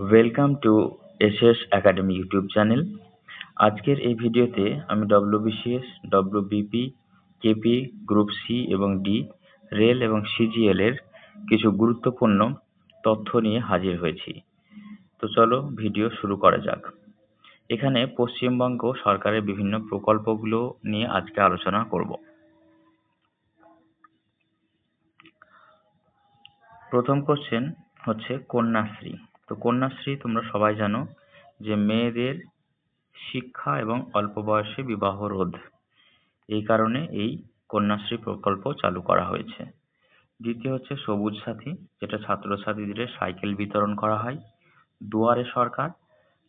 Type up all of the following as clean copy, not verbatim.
Welcome to SS academy YouTube channel. আজকের এই ভিডিওতে আমি WBCS, WBP, KP, group C এবং ডি, রেল এবং সিজিএল এর কিছু গুরুত্বপূর্ণ তথ্য নিয়ে হাজির হয়েছি। তো চলো ভিডিও শুরু করা যাক। এখানে পশ্চিমবঙ্গ সরকারের বিভিন্ন প্রকল্পগুলো নিয়ে আজকে আলোচনা করব। প্রথম কোশ্চেন হচ্ছে কন্যাশ্রী। তো কন্যাশ্রী তোমরা সবাই জানো যে মেয়েদের শিক্ষা এবং অল্প বয়সে বিবাহ রোধ, এই কারণে এই কন্যাশ্রী প্রকল্প চালু করা হয়েছে। দ্বিতীয় হচ্ছে সবুজ সাথী, যেটা ছাত্রছাত্রীদের সাইকেল বিতরণ করা হয়। দুয়ারে সরকার,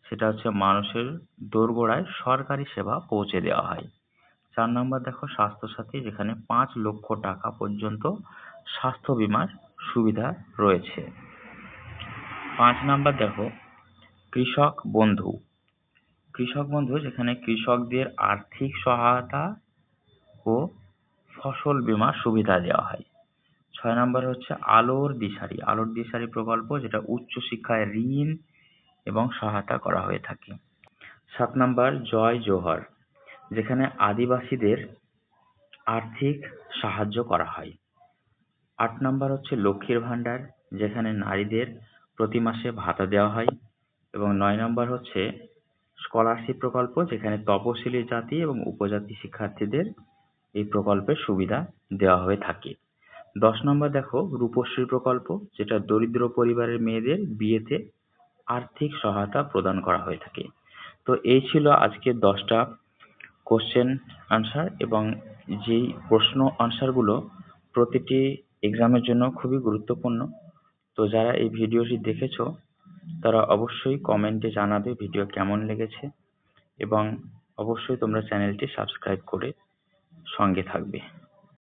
সেটা হচ্ছে মানুষের দোরগোড়ায় সরকারি সেবা পৌঁছে দেওয়া হয়। 4 নম্বর দেখো স্বাস্থ্যসাথী, যেখানে 5 লক্ষ টাকা পর্যন্ত স্বাস্থ্য বীমার সুবিধা রয়েছে। 5 নম্বর দেখো কৃষক বন্ধু। কৃষক বন্ধু, যেখানে কৃষকদের আর্থিক সহায়তা ও ফসল বীমার সুবিধা দেওয়া হয়। 6 নম্বর হচ্ছে আলোর দিশারি। আলোর দিশারি প্রকল্প, যেটা উচ্চশিক্ষায় ঋণ এবং সহায়তা করা হয়ে থাকে। 7 নম্বর জয় জোহর, যেখানে আদিবাসীদের আর্থিক সাহায্য করা হয়। 8 নম্বর হচ্ছে লক্ষ্মীর ভান্ডার, যেখানে নারীদের প্রতি মাসে ভাতা দেওয়া হয়। এবং 9 নম্বর হচ্ছে স্কলারশিপ প্রকল্প, যেখানে তপশিলি জাতি এবং উপজাতি শিক্ষার্থীদের এই প্রকল্পের সুবিধা দেওয়া হয়ে থাকে। 10 নম্বর দেখো রূপশ্রী প্রকল্প, যেটা দরিদ্র পরিবারের মেয়েদের বিয়েতে আর্থিক সহায়তা প্রদান করা হয়ে থাকে। তো এই ছিল আজকে 10টা কোশ্চেন আনসার, এবং যেই প্রশ্ন আনসারগুলো প্রতিটি এক্সামের জন্য খুবই গুরুত্বপূর্ণ। তো যারা এই ভিডিওটি দেখেছো তারা অবশ্যই কমেন্টে জানাবে ভিডিও কেমন লেগেছে, এবং অবশ্যই তোমরা চ্যানেলটি সাবস্ক্রাইব করে সঙ্গে থাকবে।